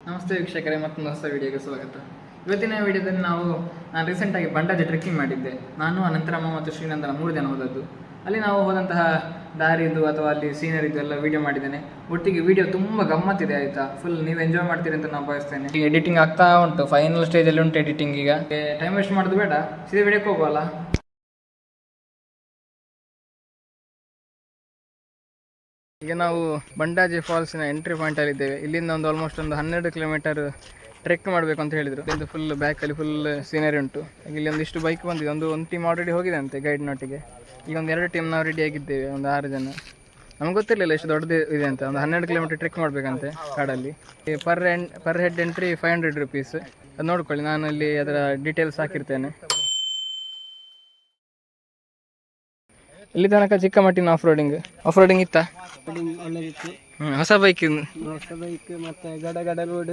ನಮಸ್ತೆ ವೀಕ್ಷಕರೇ, ಮತ್ತೊಂದು ಹೊಸ ವಿಡಿಯೋಗೆ ಸ್ವಾಗತ. ಇವತ್ತಿನ ವಿಡಿಯೋದಲ್ಲಿ ನಾನು ರೀಸೆಂಟಾಗಿ ಬಂಡಾಜೆ ಟ್ರೆಕ್ಕಿಂಗ್ ಮಾಡಿದ್ದೆ. ನಾನು ಅನಂತರಾಮ ಮತ್ತು ಶ್ರೀನಂದನ 3 ಜನ ಹೋದದ್ದು. ಅಲ್ಲಿ ನಾವು ಹೋದಂತಹ ದಾರಿದು ಅಥವಾ ಅಲ್ಲಿ ಸೀನರಿದು ಎಲ್ಲ ವಿಡಿಯೋ ಮಾಡಿದ್ದೇನೆ. ಒಟ್ಟಿಗೆ ವಿಡಿಯೋ ತುಂಬ ಗಮ್ಮತ್ತಿದೆ, ಆಯಿತಾ. ಫುಲ್ ನೀವು ಎಂಜಾಯ್ ಮಾಡ್ತೀರಿ ಅಂತ ನಾನು ಭಾವಿಸ್ತೇನೆ. ಈಗ ಎಡಿಟಿಂಗ್ ಆಗ್ತಾ ಉಂಟು, ಫೈನಲ್ ಸ್ಟೇಜಲ್ಲಿ ಉಂಟು ಎಡಿಟಿಂಗ್. ಈಗ ಟೈಮ್ ವೇಸ್ಟ್ ಮಾಡೋದು ಬೇಡ, ಸೀದಾ ವಿಡಿಯೋಕ್ಕೆ ಹೋಗುವಲ್ಲ. ಈಗ ನಾವು ಬಂಡಾಜೆ ಫಾಲ್ಸಿನ ಎಂಟ್ರಿ ಪಾಯಿಂಟಲ್ಲಿ ಇದ್ದೇವೆ. ಇಲ್ಲಿಂದ ಆಲ್ಮೋಸ್ಟ್ ಒಂದು 12 ಕಿಲೋಮೀಟರ್ ಟ್ರೆಕ್ ಮಾಡಬೇಕು ಅಂತ ಹೇಳಿದರು. ಇದು ಫುಲ್ ಬ್ಯಾಕಲ್ಲಿ ಫುಲ್ ಸೀನರಿ ಉಂಟು. ಇಲ್ಲಿ ಒಂದಿಷ್ಟು ಬೈಕ್ ಬಂದಿದೆ. ಒಂದು ಟೀಮ್ ಆಲ್ರೆಡಿ ಹೋಗಿದೆ ಅಂತೆ ಗೈಡ್ನೊಟ್ಟಿಗೆ. ಈಗ 2 ಟೀಮ್ ನಾವು ರೆಡಿ ಆಗಿದ್ದೇವೆ, ಒಂದು 6 ಜನ. ನಮ್ಗೆ ಗೊತ್ತಿರಲಿಲ್ಲ ಎಷ್ಟು ದೊಡ್ಡದು ಇದೆ ಅಂತ. ಒಂದು 12 ಕಿಲೋಮೀಟರ್ ಟ್ರೆಕ್ ಮಾಡಬೇಕಂತೆ ಕಾಡಲ್ಲಿ. Per head entry 500 rupees. ಅದು ನೋಡ್ಕೊಳ್ಳಿ, ನಾನು ಇಲ್ಲಿ ಅದರ ಡೀಟೇಲ್ಸ್ ಹಾಕಿರ್ತೇನೆ. ಇಲ್ಲಿ ತನಕ ಚಿಕ್ಕ ಮಟ್ಟಿನ ಆಫ್ ರೋಡಿಂಗ್ ಇತ್ತಾ? ಹೊಸ ಬೈಕ್ ಮತ್ತೆ ಗಡ ರೋಡ್.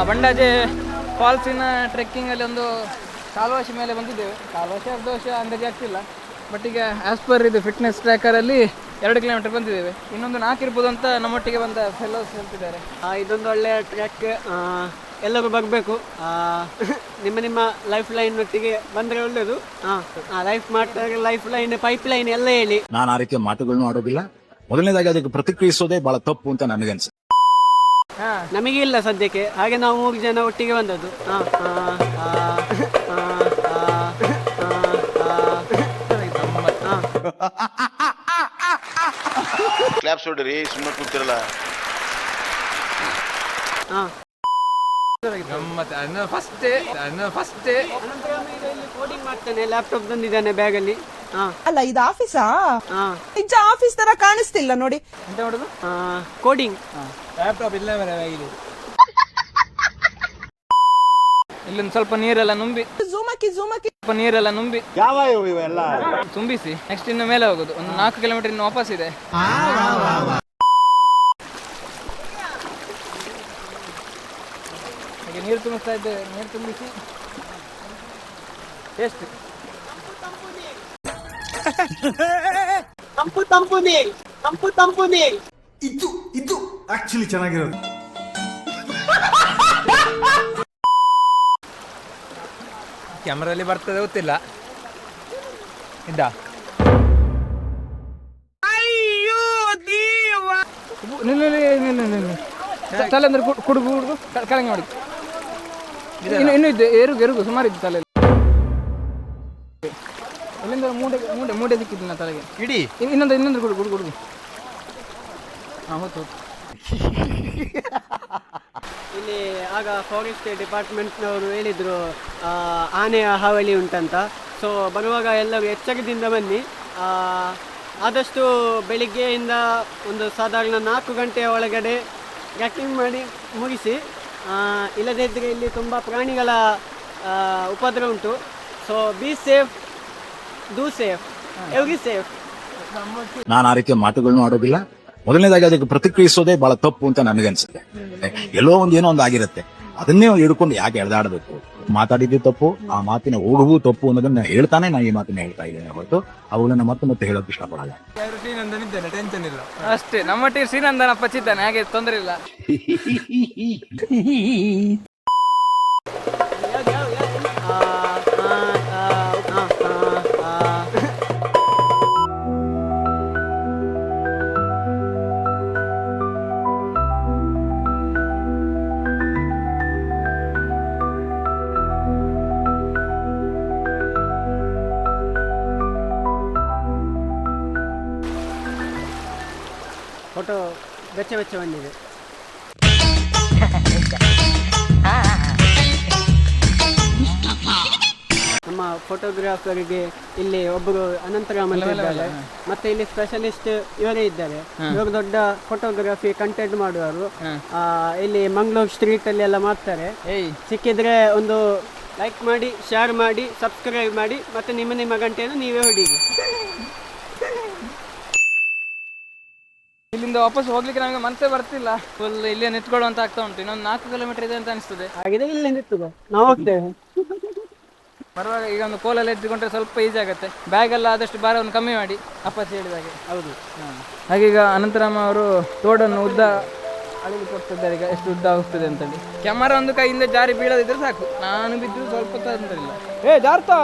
ಬಂಡಾಜೆ ಫಾಲ್ಸಿನ ಟ್ರೆಕ್ಕಿಂಗಲ್ಲಿ ಒಂದು ಕಾಲುವಾಶಿ ಮೇಲೆ ಬಂದಿದ್ದೇವೆ. ಕಾಲುವಾಶಿ ಅರ್ಧ ವರ್ಷ ಅಂದಾಜು ಆಗ್ತಿಲ್ಲ, ಬಟ್ ಈಗ ಆ್ಯಸ್ ಪರ್ ಇದು ಫಿಟ್ನೆಸ್ ಟ್ರ್ಯಾಕರಲ್ಲಿ 2 ಕಿಲೋಮೀಟರ್ ಬಂದಿದ್ದೇವೆ. ಇನ್ನೊಂದು 4 ಇರ್ಬೋದು ಅಂತ ನಮ್ಮೊಟ್ಟಿಗೆ ಬಂದ ಫೆಲೋಸ್ ಹೇಳ್ತಿದ್ದಾರೆ. ಇದೊಂದು ಒಳ್ಳೆಯ ಟ್ರ್ಯಾಕ್, ಎಲ್ಲರೂ ಬರಬೇಕು. ನಿಮ್ಮ ಲೈಫ್ ಲೈನ್ ಒಟ್ಟಿಗೆ ಬಂದರೆ ಒಳ್ಳೆಯದು. ಲೈಫ್ ಲೈನ್ ಪೈಪ್ ಲೈನ್ ಎಲ್ಲ ಹೇಳಿ. ನಾನು ಆ ರೀತಿಯ ಮಾತುಗಳನ್ನು ಆಡೋದಿಲ್ಲ. ಮೊದಲನೇದಾಗಿ ಅದಕ್ಕೆ ಪ್ರತಿಕ್ರಿಯಿಸೋದೇ ಬಹಳ ತಪ್ಪು ಅಂತ ನನಗನ್ಸುತ್ತೆ. ನಮಗೆ ಇಲ್ಲ ಸದ್ಯಕ್ಕೆ, ಹಾಗೆ ನಾವು 3 ಜನ ಒಟ್ಟಿಗೆ ಬಂದದ್ದು. ಕ್ಲಾಪ್ಸ್ ಹೊಡ್ರಿ, ಸುಮ್ಮನೆ ಕೂತಿರಲ್ಲ. ಕೋಡಿಂಗ್ ಮಾಡ್ತಾನೆ, ಲ್ಯಾಪ್ಟಾಪ್ ತಂದಿದ್ದಾನೆ ಬ್ಯಾಗಲ್ಲಿ. ಅಲ್ಲ, ಇದು ಆಫೀಸಾ? ನಿಜ ಆಫೀಸ್ ತರ ಕಾಣಿಸ್ತಿಲ್ಲ ನೋಡಿ. ಎಂತ ಮಾಡುದು? ಕೋಡಿಂಗ್. ಲ್ಯಾಪ್ಟಾಪ್ ಇಲ್ಲ ಬ್ಯಾಗಿಲಿ. ಇಲ್ಲೊಂದು ಸ್ವಲ್ಪ ನೀರೆಲ್ಲ ನುಂಬಿ ಸ್ವಲ್ಪ ನೀರೆಲ್ಲ ನುಂಬಿ ಯಾವ ಇವೆಲ್ಲ ತುಂಬಿಸಿ ನೆಕ್ಸ್ಟ್ ಇನ್ನು ಮೇಲೆ ಹೋಗುದು. ಒಂದು 4 ಕಿಲೋಮೀಟರ್ ಇನ್ನು ವಾಪಸ್ ಇದೆ. ಹಾಗೆ ನೀರು ತುಂಬಿಸ್ತಾ ಇದ್ದೇವೆ. ನೀರು ತುಂಬಿಸಿ ಎಷ್ಟು ತಂಪು ನೀರು. ಇದು ಆಕ್ಚುಲಿ ಚೆನ್ನಾಗಿರೋದು. ಕ್ಯಾಮರಲ್ಲಿ ಬರ್ತದೆ ಗೊತ್ತಿಲ್ಲ. ಇದ್ದ ತಲೆ ಅಂದ್ರೆ ಕುಡುಗು ಕೆಳಗೆ ಮಾಡಿ. ಇನ್ನು ಇದ್ದು ಎರುಗು ಸುಮಾರು ಇದ್ದು ತಲೆ. ಇಲ್ಲಿಂದ ಮೂಡೆ ದಿಕ್ಕಿದ್ದು ನಾ ತಲೆಗೆ ಇಡೀ. ಇನ್ನೊಂದು ಕುಡುಗು. ಹಾಂ ಹೌದು. ಇಲ್ಲಿ ಆಗ ಫಾರೆಸ್ಟ್ ಡಿಪಾರ್ಟ್ಮೆಂಟ್ನವರು ಹೇಳಿದರು ಆನೆಯ ಹಾವಳಿ ಉಂಟಂತ. ಸೊ ಬರುವಾಗ ಎಲ್ಲರೂ ಎಚ್ಚರದಿಂದ ಬನ್ನಿ. ಆದಷ್ಟು ಬೆಳಿಗ್ಗೆಯಿಂದ ಒಂದು ಸಾಧಾರಣ 4 ಗಂಟೆಯ ಒಳಗಡೆ ಟ್ರೆಕ್ಕಿಂಗ್ ಮಾಡಿ ಮುಗಿಸಿ. ಇಲ್ಲದೇ ಇದ್ದರೆ ಇಲ್ಲಿ ತುಂಬ ಪ್ರಾಣಿಗಳ ಉಪದ್ರ ಉಂಟು. So be safe, do safe, every safe. ನಾನು ಆ ರೀತಿಯ ಮಾತುಗಳನ್ನು ಆಡೋದಿಲ್ಲ. ಮೊದಲನೇದಾಗಿ ಅದಕ್ಕೆ ಪ್ರತಿಕ್ರಿಯಿಸೋದೇ ಬಹಳ ತಪ್ಪು ಅಂತ ನನಗನ್ಸುತ್ತೆ. ಎಲ್ಲೋ ಏನೋ ಒಂದು ಆಗಿರುತ್ತೆ, ಅದನ್ನೇ ಹಿಡ್ಕೊಂಡು ಯಾಕೆ ಎಳೆದಾಡಬೇಕು? ಮಾತಾಡಿದ್ದು ತಪ್ಪು, ಆ ಮಾತಿನ ಹೋಗುವು ತಪ್ಪು ಅನ್ನೋದನ್ನ ಹೇಳ್ತಾನೆ ನಾನು ಈ ಮಾತನ್ನ ಹೇಳ್ತಾ ಇದ್ದೇನೆ ಹೊರತು ಅವುಗಳನ್ನ ಮತ್ತೆ ಹೇಳೋಕೆ ಇಷ್ಟಪಡಲ್ಲ. ಟೆನ್ಷನ್ ಇಲ್ಲ ಅಷ್ಟೇ. ನಮ್ಮೊಟ್ಟಿಗೆ ಶ್ರೀನಂದನ ಪಚ್ಚಿದ್ದಾನೆ, ಹಾಗೆ ತೊಂದರೆ ಇಲ್ಲ. ಫೋಟೋ ಬೆಚ್ಚ ಬಂದಿದೆ. ನಮ್ಮ ಫೋಟೋಗ್ರಾಫರ್ಗೆ ಇಲ್ಲಿ ಒಬ್ಬರು ಅನಂತರಾಮನ್ ಇದ್ದಾರೆ, ಮತ್ತೆ ಇಲ್ಲಿ ಸ್ಪೆಷಲಿಸ್ಟ್ ಇವರೇ ಇದ್ದಾರೆ. ಇವರು ದೊಡ್ಡ ಫೋಟೋಗ್ರಫಿ ಕಂಟೆಂಟ್ ಮಾಡುವವರು. ಇಲ್ಲಿ ಮಂಗಳೂರು ಸ್ಟ್ರೀಟ್ ಅಲ್ಲಿ ಎಲ್ಲ ಮಾಡ್ತಾರೆ. ಸಿಕ್ಕಿದ್ರೆ ಒಂದು ಲೈಕ್ ಮಾಡಿ, ಶೇರ್ ಮಾಡಿ, ಸಬ್ಸ್ಕ್ರೈಬ್ ಮಾಡಿ, ಮತ್ತೆ ನಿಮ್ಮ ಗಂಟೆಯನ್ನು ನೀವೇ ಹೊಡೀರಿ. ಇಲ್ಲಿಂದ ವಾಪಸ್ ಹೋಗ್ಲಿಕ್ಕೆ ನಮಗೆ ಮನಸ್ಸೇ ಬರ್ತಿಲ್ಲ. ಫುಲ್ ಇಲ್ಲೇ ನಿಂತ್ಕೊಳ್ಳುವಂತ ಆಗ್ತಾ ಉಂಟು. ಇನ್ನೊಂದು 4 ಕಿಲೋಮೀಟರ್ ಇದೆ ಅಂತ ಅನಿಸ್ತದೆ. ಹಾಗಿದ್ರೆ ಇಲ್ಲೇ ನಿಂತುಕೋ, ನಾವು ಹೋಗ್ತೇವೆ. ಬರುವಾಗ ಈಗ ಒಂದು ಕೋಲಲ್ಲಿ ಎದ್ದುಕೊಂಡ್ರೆ ಸ್ವಲ್ಪ ಈಸಿ ಆಗುತ್ತೆ. ಬ್ಯಾಗೆಲ್ಲ ಆದಷ್ಟು ಭಾರವನ್ನು ಕಮ್ಮಿ ಮಾಡಿ, ಅಪ್ಪಾಜಿ ಹೇಳಿದಾಗೆ. ಹೌದು. ಹಾಗೆ ಈಗ ಅನಂತರಾಮ ಅವರು ತೋಡನ್ನು ಉದ್ದ ಅಳಿದು ಕೊಡ್ತಿದ್ದಾರೆ. ಈಗ ಎಷ್ಟು ಉದ್ದ ಹೋಗ್ತದೆ ಅಂತೇಳಿ. ಕ್ಯಾಮರಾ ಒಂದು ಕೈಯಿಂದ ಜಾರಿ ಬೀಳದಿದ್ರೆ ಸಾಕು. ನಾನು ಬಿದ್ದು ಸ್ವಲ್ಪ ತೊಂದರಿಲ್ಲ. ಜಾರ್ತಾ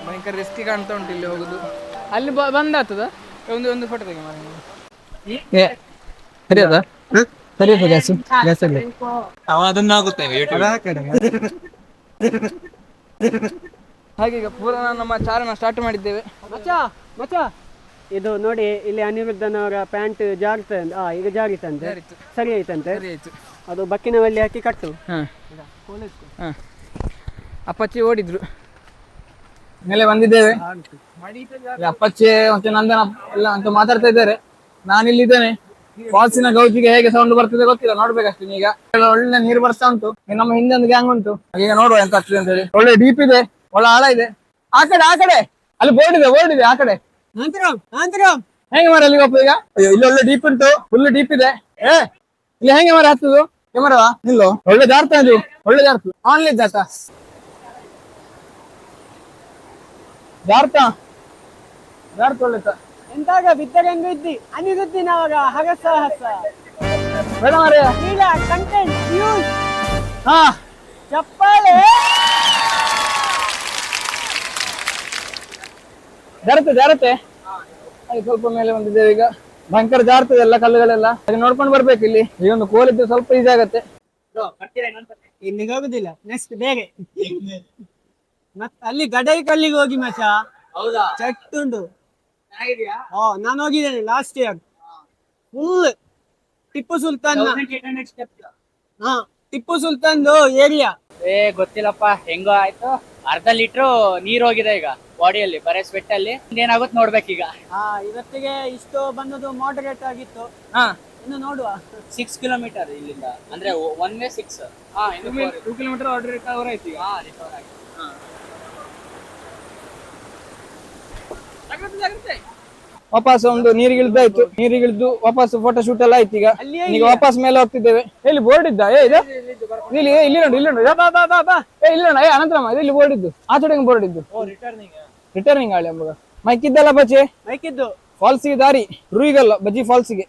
ಭಯಂಕರ ರಿಸ್ಕಿ ಕಾಣ್ತಾ ಉಂಟು ಇಲ್ಲಿ ಹೋಗುದು. ಅಲ್ಲಿ ಬಂದಾಗ್ತದ ಒಂದು ಫೋಟೋ ತೆಗಿ ಮಾಡಿ. ಸರಿಯದ ಸರಿಯದ ಗ್ಯಾಸ್ ಗ್ಯಾಸ್ ಅಲ್ಲಿ ಹಾಗೆ ಈಗ ಪೂರ ನಮ್ಮ ಚಾರಣ ಸ್ಟಾರ್ಟ್ ಮಾಡಿದ್ದೇವೆ. ಮಚ್ಚ ಇದು ನೋಡಿ, ಇಲ್ಲಿ ಅನಿರುದ್ಧನವರ ಪ್ಯಾಂಟ್ ಜಾಗ್ತದೆ. ಈಗ ಜಾರಿತಂತೆ, ಸರಿ ಆಯ್ತಂತೆ. ಅದು ಬಕ್ಕಿನವಲ್ಲಿ ಹಾಕಿ ಕಟ್ಟು. ಹಾಂ ಅಪ್ಪಚ್ಚಿ ಓಡಿದ್ರು. ಮೇಲೆ ಬಂದಿದ್ದೇವೆ. ಅಪ್ಪಚ್ಚಿ ಮತ್ತೆ ನಂದನ ಎಲ್ಲ ಅಂತ ಮಾತಾಡ್ತಾ ಇದ್ದಾರೆ. ನಾನಿಲ್ಲಿದ್ದೇನೆ. ಫಾಲ್ಸಿನ ಗೌಜಿಗೆ ಹೇಗೆ ಸೌಂಡ್ ಬರ್ತದೆ ಗೊತ್ತಿಲ್ಲ, ನೋಡ್ಬೇಕಷ್ಟೇ. ಈಗ ಒಳ್ಳೆ ನೀರು ಬರ್ತಾ ಉಂಟು. ನಮ್ಮ ಹಿಂದೆ ಒಂದು ಗ್ಯಾಂಗ್ ಉಂಟು. ಈಗ ನೋಡುವ ಎಂತ ಆಗ್ತದೆ ಅಂತ ಹೇಳಿ. ಒಳ್ಳೆ ಡೀಪ್ ಇದೆ, ಒಳ್ಳೆ ಆಳ ಇದೆ. ಆ ಕಡೆ ಅಲ್ಲಿ ಬೋರ್ಡ್ ಇದೆ ಆ ಕಡೆ. ಹೆಂಗೆ ಮರ ಅಲ್ಲಿ ಈಗ? ಅಯ್ಯೋ ಇಲ್ಲಿ ಒಳ್ಳೆ ಡೀಪ್ ಉಂಟು, ಫುಲ್ ಡೀಪ್ ಇದೆ. ಇಲ್ಲಿ ಹೆಂಗೆ ಮರ ಹತ್ತದು? ಮರವಾ ನಿಲ್ಲೋ, ಒಳ್ಳೆ ಜಾರ್ತಾ ಇದು, ಒಳ್ಳೆ ಜಾರ್ತು ಆನ್ಲೈನ್ ಜಾರ್ತಾ ಒಳ್ಳೆತ. ಎಂತಾಗ ಬಿದ್ದರೆ ಹೆಂಗ ಇದ್ದಿ ಅನಿರುದ್ದಿನವಾಗ ಹಗಸ ಬೇಡ ಮಾರೇ. ಕಂಟೆಂಟ್ ನ್ಯೂಸ್ ಹಾ ಚಪ್ಪಾಳೆ ಜಾರತ್ತೆ. ಅದು ಸ್ವಲ್ಪ ಮೇಲೆ ಬಂದಿದ್ದೇವೆ ಈಗ. ಭಯಂಕರ ಜಾರ್ತದೆ ಎಲ್ಲ ಕಲ್ಲುಗಳೆಲ್ಲ. ಹಾಗೆ ನೋಡ್ಕೊಂಡು ಬರ್ಬೇಕು. ಇಲ್ಲಿ ಈ ಒಂದು ಕೋಲಿದ್ದು ಸ್ವಲ್ಪ ಈಸಿ ಆಗತ್ತೆ. ಇಲ್ಲಿಗೆ ಹೋಗುದಿಲ್ಲ, ನೆಕ್ಸ್ಟ್ ಬೇರೆ ಮತ್ತೆ ಅಲ್ಲಿ ಗಡೈ ಕಲ್ಲಿಗೆ ಹೋಗಿ ಮಚ. ಹೌದಾ? ಚಟ್ಟುಂಡು. ನಾನು ಹೋಗಿದ್ದೇನೆ last year. Full Tipu Sultan area. ಗೊತ್ತಿಲ್ಲಪ್ಪ ಹೆಂಗೋ ಆಯ್ತು. ಅರ್ಧ ಲೀಟ್ರು ನೀರ್ ಹೋಗಿದೆ ಈಗ ಬಾಡಿಯಲ್ಲಿ, ಬರೀ ಸ್ವೆಟ್ ಅಲ್ಲಿ. ಏನಾಗುತ್ತೆ ನೋಡ್ಬೇಕೀಗ. ಇವತ್ತಿಗೆ ಇಷ್ಟು ಬಂದದ್ದು ಮಾಡರೇಟ್ ಆಗಿತ್ತು. ಇನ್ನು ನೋಡುವ. 6 ಕಿಲೋಮೀಟರ್ ಇಲ್ಲಿಂದ, ಅಂದ್ರೆ 1 way 6. 2 ಕಿಲೋಮೀಟರ್ ಆರ್ಡರ್ ರಿಕವರ್ ಆಯ್ತು ಈಗ. ವಾಪಸ್ ಒಂದು ನೀರಿಗಿಳಿದಾಯ್ತು. ನೀರಿಗಿಳಿದು ವಾಪಸ್ ಫೋಟೋ ಶೂಟ್ ಎಲ್ಲ ಆಯ್ತು. ಈಗ ವಾಪಸ್ ಮೇಲೆ ಹೋಗ್ತಿದ್ದೇವೆ. ಇಲ್ಲಿ ಬೋರ್ಡ್ ಇದ್ದ ಇಲ್ಲಿ ನೋಡಿ ಇಲ್ಲಿ ನೋಡ ಅನಂತರಾಮ ಇಲ್ಲಿ ಬೋರ್ಡ್ ಇದ್ದು. ಆ ಕಡೆ ಬೋರ್ಡ್ ಇದ್ದು ರಿಟರ್ನಿಂಗ್ ಆಳಿ ಎಂಬ ಮೈಕ್ ಇದ್ದಲ್ಲ ಬಚ್ಚೆ. ಮೈಕಿದ್ದು ಫಾಲ್ಸಿಗೆ ದಾರಿ ರೂಯಿಗಲ್ಲ ಬಜ್ಜಿ ಫಾಲ್ಸಿಗೆ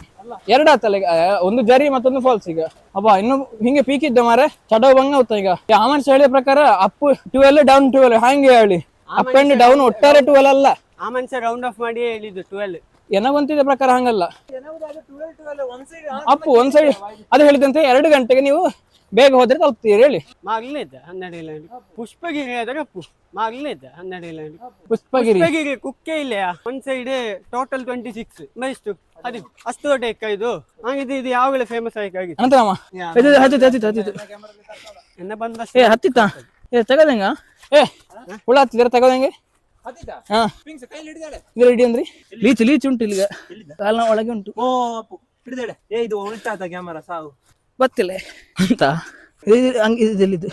ಎರಡು ಆತಲ್ಲ ಈಗ. ಒಂದು ಜರಿ ಮತ್ತೊಂದು ಫಾಲ್ಸ್. ಈಗ ಅಬ್ಬಾ ಇನ್ನು ಹಿಂಗೆ ಪೀಕ್ ಇದ್ದ ಮಾರೆ ಚಡವ್ ಬಂಗ ಹೋಗ್ತಾ. ಈಗ ಆಮನ್ಸ್ ಹೇಳಿದ ಪ್ರಕಾರ ಅಪ್ 12 ಡೌನ್ 12 ಹಂಗೆ ಹೇಳಿ. ಅಪ್ ಅಂಡ್ ಡೌನ್ ಒಟ್ಟಾರೆ 12 ಅಲ್ಲ. ಆ ಮನುಷ್ಯ ರೌಂಡ್ ಆಫ್ ಮಾಡಿ ಹೇಳಿದ್ದು 12. ಎನವಂತಿದ ಪ್ರಕಾರ ಹಂಗಲ್ಲ. ಅಪ್ಪು ಒಂದ್ ಸೈಡ್ ಅದು ಹೇಳಿದಂತೆ 2 ಗಂಟೆಗೆ ನೀವು ಬೇಗ ಹೋದ್ರೆ ತಲುಪ್ತೀರಿ ಹೇಳಿ. ಮಾಗ್ಲಿದ್ದ 12 ಕಿಲೋಮೀಟರ್. ಪುಷ್ಪಗಿರಿ ಆದ್ರೆ ಅಪ್ಪು ಮಾಗ್ಲಿದ್ದ 12 ಕಿಲೋಮೀಟರ್. ಪುಷ್ಪಗಿರಿ ಕುಕ್ಕೆ ಇಲ್ಲ. ಒಂದ್ ಸೈಡ್ ಟೋಟಲ್ 26 ಎಷ್ಟು ಅದು ಅಷ್ಟು ದೊಡ್ಡ ಇದು. ಹಾಗಿದ್ದು ಇದು ಯಾವಾಗಲೇ ಫೇಮಸ್ ಆಗಿ ಅನಂತರಾಮ ಹತ್ತಿತ್ತು ಎನ್ನ ಬಂದ ಹತ್ತಿತ್ತ ತಗದಂಗ ಹುಳ ಹತ್ತಿದಾರೆ ತಗದಂಗೆ. ಹಾ ಇದು ರೆಡಿ ಅಂದ್ರಿ. ಲೀಚ್ ಉಂಟು ಇಲ್ಲಿಗ ಕಾಲ್ನ ಒಳಗೆ ಉಂಟು. ಗೊತ್ತಿಲ್ಲ ಅಂತ ಇಲ್ಲಿದ್ದು.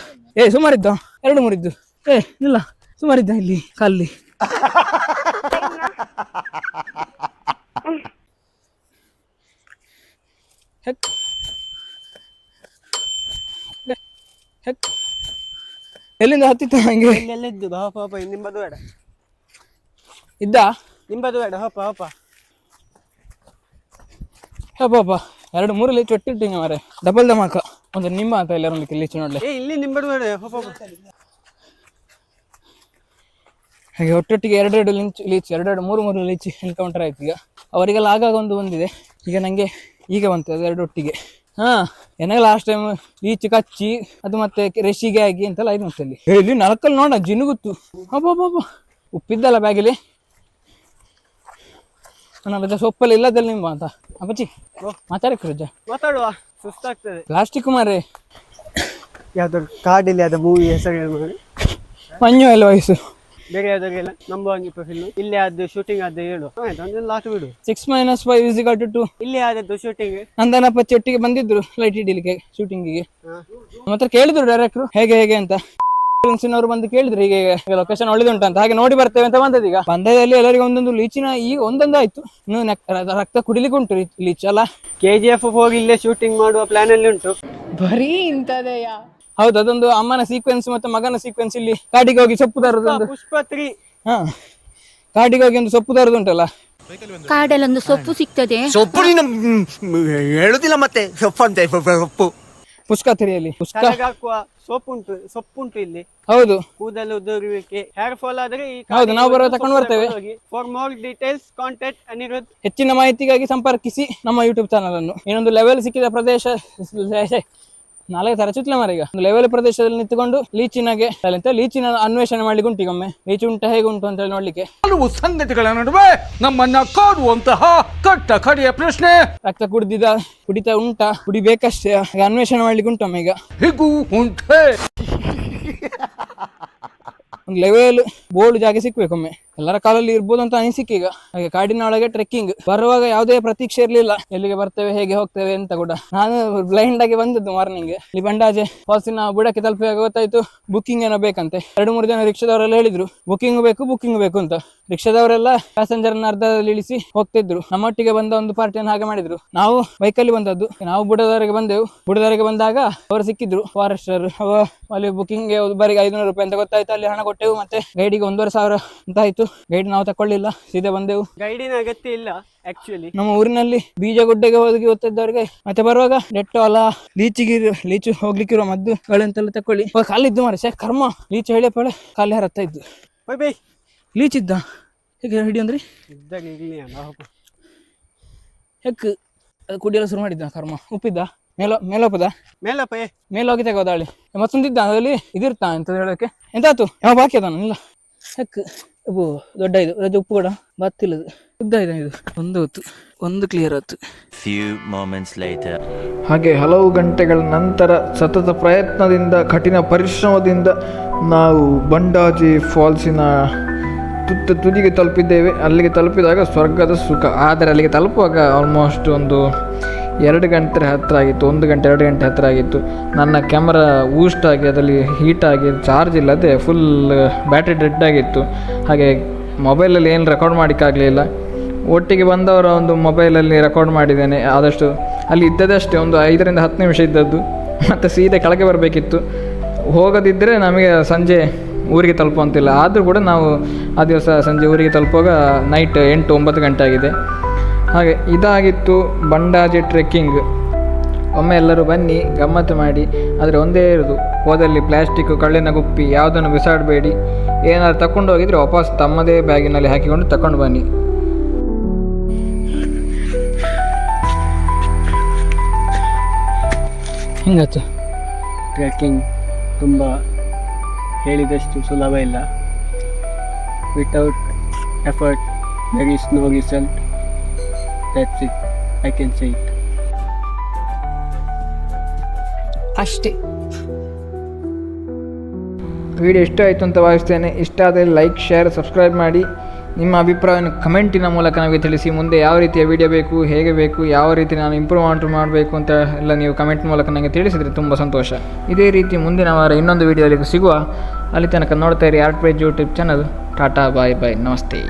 ಸುಮಾರಿದ್ದು 2-3 ಇದ್ದು. ಇಲ್ಲ ಸುಮಾರಿದ್ದ ಇಲ್ಲಿ ಕಲ್ಲಿ. ಎಲ್ಲಿಂದ ಹತ್ತಿತ್ತ ಹಂಗೆ ಎಲ್ಲ ಇದ್ದು. ಹೋಪ ನಿಂಬದು ಬೇಡ ಇದ್ದ, ನಿಂಬದು ಬೇಡ. ಹೋಪ ಹಬ್ಬ 2-3 ಲೀಚ್ ಒಟ್ಟಿಟ್ಟಿಂಗ ಮಾರೆ. ಡಬಲ್ ಧಮಾಕ. ಒಂದು ನಿಮ್ಮ ಅಂತ ಎಲ್ಲರೂ ಲೀಚ್ ನೋಡ್ಲಿ. ಇಲ್ಲಿ ನಿಂಬದು ಬೇಡ. ಹೋಪ ಹಾಗೆ ಒಟ್ಟೊಟ್ಟಿಗೆ 2 ಲೀಚ್ 2-3 ಲೀಚ್ ಎನ್ಕೌಂಟರ್ ಆಯ್ತು. ಈಗ ಅವರಿಗೆಲ್ಲ ಆಗಾಗ ಒಂದು ಬಂದಿದೆ. ಈಗ ನಂಗೆ ಈಗ ಬಂತು ಅದು 2 ಒಟ್ಟಿಗೆ. ಏನಾಗ ಲಾಸ್ಟ್ ಟೈಮ್ ಲೀಚ್ ಕಚ್ಚಿ ಅದು ಮತ್ತೆ ರೆಶಿಗೆ ಆಗಿ ಅಂತೆಲ್ಲ ಆಯ್ತು. ಮತ್ತೆ ಇಲ್ಲಿ ನಲಕಲ್ಲಿ ನೋಡ ಜಿನುಗುತ್ತು. ಹಬ್ಬ ಉಪ್ಪಿದ್ದಲ್ಲ ಬ್ಯಾಗಿಲಿ. ನನ್ನ ಸೊಪ್ಪಲ್ಲಿ ಇಲ್ಲದಲ್ಲಿ ನಿಮ್ಮ ಅಂತ ಅಪ್ಪಚ್ಚಿ ಮಾತಾಡಕ್ಕೆ ರಜ ಮಾತಾಡುವ. ಸುಸ್ತಾಗ್ತದೆ. ಪ್ಲಾಸ್ಟಿಕ್ ಮಾರೆ. ಯಾವ್ದಾದ್ರು ಕಾಡಿಲ್ಲಿ ಅದ ಮೂವಿ ಹೆಸರು ಮಾಡಿ. ಮಂಜು ಎಲ್ಲ ವಯಸ್ಸು ಬೇರೆ ಯಾವ್ದಾಗೆಲ್ಲ ನಂಬುವ ಫಿಲ್ಮ್. ಇಲ್ಲಿ ಅದು ಶೂಟಿಂಗ್ ಅದು ಹೇಳು. ಆಯ್ತು ಲಾಸ್ಟ್ ಬಿಡು. 6 - 5 = 2. ಇಲ್ಲಿ ಆದದ್ದು ಶೂಟಿಂಗ್. ನಂದನ ಪಚ್ಚಿ ಒಟ್ಟಿಗೆ ಬಂದಿದ್ರು ಲೈಟ್ ಹಿಡಿಲಿಕ್ಕೆ ಶೂಟಿಂಗಿಗೆ. ಮಾತ್ರ ಕೇಳಿದ್ರು ಡೈರೆಕ್ಟ್ರು ಹೇಗೆ ಅಂತ. ಅವರು ಬಂದು ಕೇಳಿದ್ರು ಹೀಗೆ ಲೊಕೇಶನ್ ಒಳ್ಳೆದುಂಟು ಅಂತ, ಹಾಗೆ ನೋಡಿ ಬರ್ತೇವೆ ಅಂತ ಬಂದದ್ದು. ಈಗ ಬಂದದಲ್ಲಿ ಎಲ್ಲರಿಗೂ ಒಂದೊಂದು ಲೀಚಿನ ಈಗ ಒಂದೊಂದು ಆಯ್ತು, ಇನ್ನು ರಕ್ತ ಕುಡಿಲಿಕ್ಕೆ ಉಂಟು ಲೀಚ್ ಅಲ್ಲ. KGF ಹೋಗಿ ಇಲ್ಲೇ ಶೂಟಿಂಗ್ ಮಾಡುವ ಪ್ಲಾನ್ ಅಲ್ಲಿ ಉಂಟು. ಬರೀ ಇಂತದೆಯಾ? ಹೌದು, ಅದೊಂದು ಅಮ್ಮನ ಸೀಕ್ವೆನ್ಸ್ ಮತ್ತೆ ಮಗನ ಸೀಕ್ವೆನ್ಸ್. ಇಲ್ಲಿ ಕಾಡಿಗೆ ಹೋಗಿ ಸೊಪ್ಪು ತರೋದು, ಪುಷ್ಪ 3. ಹಾ ಕಾಡಿಗೆ ಹೋಗಿ ಒಂದು ಸೊಪ್ಪು ತರೋದು ಉಂಟಲ್ಲ, ಕಾಡಲ್ಲೊಂದು ಸೊಪ್ಪು ಸಿಗ್ತದೆ. ಸೊಪ್ಪು ನೀನು ಹೇಳುದಿಲ್ಲ ಮತ್ತೆ ಸೊಪ್ಪಂತೆ ಸೊಪ್ಪು. ಪುಷ್ಕ ತಿರಿಯಲ್ಲಿ ಹಾಕುವ ಸೊಪ್ಪುಂಟು ಇಲ್ಲಿ. ಹೌದು, ಕೂದಲು ಉದುರುವಿಕೆ, ಹೇರ್ ಫಾಲ್ ಆದ್ರೆ ಹೌದು, ನಾವು ಬರುವ ತಕೊಂಡು ಬರ್ತೇವೆ. For more details contact Anirudh. ಹೆಚ್ಚಿನ ಮಾಹಿತಿಗಾಗಿ ಸಂಪರ್ಕಿಸಿ ನಮ್ಮ ಯೂಟ್ಯೂಬ್ ಚಾನಲ್ ಅನ್ನು. ಇನ್ನೊಂದು ಲೆವೆಲ್ ಸಿಕ್ಕಿದ ಪ್ರದೇಶ, ನಾಲ್ಕು ತರ ಚುತ್ಲೆ ಮರ. ಈಗ ಒಂದು ಲೆವೆಲ್ ಪ್ರದೇಶದಲ್ಲಿ ನಿಂತುಕೊಂಡು ಲೀಚಿನ ಅನ್ವೇಷಣೆ ಮಾಡ್ಲಿಕ್ಕೆ ಉಂಟು. ಈಗೊಮ್ಮೆ ಲೀಚಿ ಉಂಟ ಹೇಗೆ ಉಂಟು ಅಂತ ಹೇಳಿ ನೋಡ್ಲಿಕ್ಕೆ. ಹಲವು ಸಂಗತಿಗಳ ನಡುವೆ ನಮ್ಮನ್ನ ಕಾಡುವಂತಹ ಕಟ್ಟ ಕಡೆಯ ಪ್ರಶ್ನೆ, ರಕ್ತ ಕುಡಿತಾ ಉಂಟಾ, ಕುಡಿಬೇಕಷ್ಟೇ, ಅನ್ವೇಷಣೆ ಮಾಡ್ಲಿಕ್ಕೆ ಉಂಟಮ್ಮ. ಈಗ ಹೀಗೂ ಉಂಟೆ. ಒಂದು ಲೆವೆಲ್ ಬೋರ್ಡ್ ಜಾಗ ಸಿಕ್ಬೇಕೊಮ್ಮೆ, ಎಲ್ಲರ ಕಾಲಲ್ಲಿ ಇರ್ಬೋದು ಅಂತ ಅನಿಸಿಕೆ ಈಗ. ಹಾಗೆ ಕಾಡಿನ ಒಳಗೆ ಟ್ರೆಕ್ಕಿಂಗ್ ಬರುವಾಗ ಯಾವುದೇ ಪ್ರತೀಕ್ಷೆ ಇರ್ಲಿಲ್ಲ, ಎಲ್ಲಿಗೆ ಬರ್ತೇವೆ ಹೇಗೆ ಹೋಗ್ತೇವೆ ಅಂತ ಕೂಡ. ನಾನು ಬ್ಲೈಂಡ್ ಆಗಿ ಬಂದದ್ದು ಮಾರ್ನಿಂಗ್. ಇಲ್ಲಿ ಬಂಡಾಜೆ ಫಾಲ್ಸಿನ ಬುಡಕ್ಕೆ ತಲುಪಿದಾಗ ಗೊತ್ತಾಯ್ತು ಬುಕ್ಕಿಂಗ್ ಏನೋ ಬೇಕಂತೆ. 2-3 ಜನ ರಿಕ್ಷಾದವರೆಲ್ಲ ಹೇಳಿದ್ರು ಬುಕ್ಕಿಂಗ್ ಬೇಕು ಅಂತ. ರಿಕ್ಷಾದವರೆಲ್ಲ ಪ್ಯಾಸೆಂಜರ್ನ ಅರ್ಧದಲ್ಲಿ ಇಳಿಸಿ ಹೋಗ್ತಿದ್ರು. ನಮ್ಮೊಟ್ಟಿಗೆ ಬಂದ ಒಂದು ಪಾರ್ಟಿಯನ್ನು ಹಾಗೆ ಮಾಡಿದ್ರು. ನಾವು ಬೈಕಲ್ಲಿ ಬಂದದ್ದು, ನಾವು ಬುಡದವರೆಗೆ ಬಂದೆವು. ಬುಡದವರೆಗೆ ಬಂದಾಗ ಅವರು ಸಿಕ್ಕಿದ್ರು ಫಾರೆಸ್ಟರ್. ಅಲ್ಲಿ ಬುಕ್ಕಿಂಗ್ಗೆ ಬರೀ 500 ರೂಪಾಯಿ ಅಂತ ಗೊತ್ತಾಯ್ತು. ಅಲ್ಲಿ ಹಣ ಕೊಟ್ಟೆವು, ಮತ್ತೆ ಗೈಡಿಗೆ 1,500 ಅಂತ ಆಯ್ತು. ಗೈಡ್ ನಾವು ತಕೊಳ್ಳಿಲ್ಲ, ಸೀದಾ ಬಂದೆವು. ಗೈಡಿನ ಅಗತ್ಯ ಇಲ್ಲ ಆಕ್ಚುಲಿ. ನಮ್ಮ ಊರಿನಲ್ಲಿ ಬೀಜಗುಡ್ಡೆಗೆ ಹೋಗಿ ಓದ್ತಿದ್ದವ್ರಿಗೆ ಮತ್ತೆ ಬರುವಾಗ ಡೆಟ್ಟೋಲ, ಲೀಚು ಹೋಗ್ಲಿಕ್ಕಿರುವ ಮದ್ದುಗಳೆಂತೆಲ್ಲ ತಕೊಳ್ಳಿ. ಕಾಲಿದ್ದು ಮಾರ ಕರ್ಮ, ಲೀಚು ಹೇಳಿಪಳೆ ಕಾಲಿ ಹರತ್ತಾ ಇದ್ದು. ಲೀಚ್ ಇದ್ದ ಹೇಗೆ ಹಿಡಿ ಅಂದ್ರೆ ಹೆಕ್ ಅದು ಕುಡಿಯಲು ಶುರು ಮಾಡಿದ್ದ ಕರ್ಮ. ಉಪ್ಪಿದ್ದ ಮೇಲೋಪದ ಮೇಲೋಗಿ ತೆಗೋದಾಳಿ ಮತ್ತೊಂದಿದ್ದ ಅದ್ರಲ್ಲಿ ಇದಿರ್ತಾ ಅಂತ ಹೇಳೋಕೆ. ಎಂತಾಯ್ತು ಯಾವ ಬಾಕಿ ಅದಾನ ಇಲ್ಲ ಹೆಕ್ ದೊಡ್ಡ ಇದು ರಜೆ ಉಪ್ಪು ಕೂಡ ಬತ್ತಿಲ್ಲದು ಉದ್ದ ಇದೆ. ಇದು ಒಂದು ಹೊತ್ತು ಒಂದು ಕ್ಲಿಯರ್ ಆಯ್ತು. ಹಾಗೆ ಹಲವು ಗಂಟೆಗಳ ನಂತರ ಸತತ ಪ್ರಯತ್ನದಿಂದ ಕಠಿಣ ಪರಿಶ್ರಮದಿಂದ ನಾವು ಬಂಡಾಜೆ ಫಾಲ್ಸಿನ ತುದಿಗೆ ತಲುಪಿದ್ದೇವೆ. ಅಲ್ಲಿಗೆ ತಲುಪಿದಾಗ ಸ್ವರ್ಗದ ಸುಖ. ಆದರೆ ಅಲ್ಲಿಗೆ ತಲುಪುವಾಗ ಆಲ್ಮೋಸ್ಟ್ ಒಂದು 2 ಗಂಟೆ ಹತ್ತಿರ ಆಗಿತ್ತು, 1 ಗಂಟೆ 2 ಗಂಟೆ ಹತ್ತಿರ ಆಗಿತ್ತು. ನನ್ನ ಕ್ಯಾಮರಾ ಊಸ್ಟ್ ಆಗಿ ಅದರಲ್ಲಿ ಹೀಟಾಗಿ ಚಾರ್ಜ್ ಇಲ್ಲದೆ ಫುಲ್ ಬ್ಯಾಟ್ರಿ ಡೆಡ್ ಆಗಿತ್ತು. ಹಾಗೆ ಮೊಬೈಲಲ್ಲಿ ಏನು ರೆಕಾರ್ಡ್ ಮಾಡೋಕ್ಕಾಗಲಿಲ್ಲ. ಒಟ್ಟಿಗೆ ಬಂದವರ ಒಂದು ಮೊಬೈಲಲ್ಲಿ ರೆಕಾರ್ಡ್ ಮಾಡಿದ್ದೇನೆ. ಆದಷ್ಟು ಅಲ್ಲಿ ಇದ್ದದೇ ಅಷ್ಟೇ, ಒಂದು 5 ರಿಂದ 10 ನಿಮಿಷ ಇದ್ದದ್ದು. ಮತ್ತು ಸೀದಾ ಕೆಳಗೆ ಬರಬೇಕಿತ್ತು. ಹೋಗದಿದ್ದರೆ ನಮಗೆ ಸಂಜೆ ಊರಿಗೆ ತಲುಪುವಂತಿಲ್ಲ. ಆದರೂ ಕೂಡ ನಾವು ಆ ದಿವಸ ಸಂಜೆ ಊರಿಗೆ ತಲುಪುವಾಗ ನೈಟ್ 8-9 ಗಂಟೆ ಆಗಿದೆ. ಹಾಗೆ ಇದಾಗಿತ್ತು ಬಂಡಾಜೆ ಟ್ರೆಕ್ಕಿಂಗ್. ಒಮ್ಮೆ ಎಲ್ಲರೂ ಬನ್ನಿ, ಗಮ್ಮತ್ತು ಮಾಡಿ. ಆದರೆ ಒಂದೇ ಇರೋದು, ಹೋದಲ್ಲಿ ಪ್ಲಾಸ್ಟಿಕ್ಕು, ಕಳ್ಳಿನ ಗುಪ್ಪಿ ಯಾವುದನ್ನು ಬಿಸಾಡಬೇಡಿ. ಏನಾದ್ರು ತಗೊಂಡು ಹೋಗಿದ್ರೆ ವಾಪಸ್ ತಮ್ಮದೇ ಬ್ಯಾಗಿನಲ್ಲಿ ಹಾಕಿಕೊಂಡು ತಗೊಂಡು ಬನ್ನಿ. ಹಿಂಗಾಯ್ತು ಟ್ರೆಕ್ಕಿಂಗ್. ತುಂಬ ಹೇಳಿದಷ್ಟು ಸುಲಭ ಇಲ್ಲ. Without effort there is no result. That's it, I can say it. ಅಷ್ಟೇ. ವಿಡಿಯೋ ಇಷ್ಟ ಆಯಿತು ಅಂತ ಭಾವಿಸ್ತೇನೆ. ಇಷ್ಟ ಆದರೆ ಲೈಕ್, ಶೇರ್, ಸಬ್ಸ್ಕ್ರೈಬ್ ಮಾಡಿ. ನಿಮ್ಮ ಅಭಿಪ್ರಾಯವನ್ನು ಕಮೆಂಟಿನ ಮೂಲಕ ನಮಗೆ ತಿಳಿಸಿ. ಮುಂದೆ ಯಾವ ರೀತಿಯ ವಿಡಿಯೋ ಬೇಕು, ಹೇಗೆ ಬೇಕು, ಯಾವ ರೀತಿ ನಾನು ಇಂಪ್ರೂವ್ ಮಾಡಬೇಕು ಅಂತ ಎಲ್ಲ ನೀವು ಕಮೆಂಟ್ ಮೂಲಕ ನನಗೆ ತಿಳಿಸಿದರೆ ತುಂಬ ಸಂತೋಷ. ಇದೇ ರೀತಿ ಮುಂದಿನ ವಾರ ಇನ್ನೊಂದು ವಿಡಿಯೋದಲ್ಲಿ ಸಿಗುವ. ಅಲ್ಲಿ ತನಕ ನೋಡ್ತಾ ಇರಿ art page YouTube channel. Tata, bye bye, ನಮಸ್ತೆ.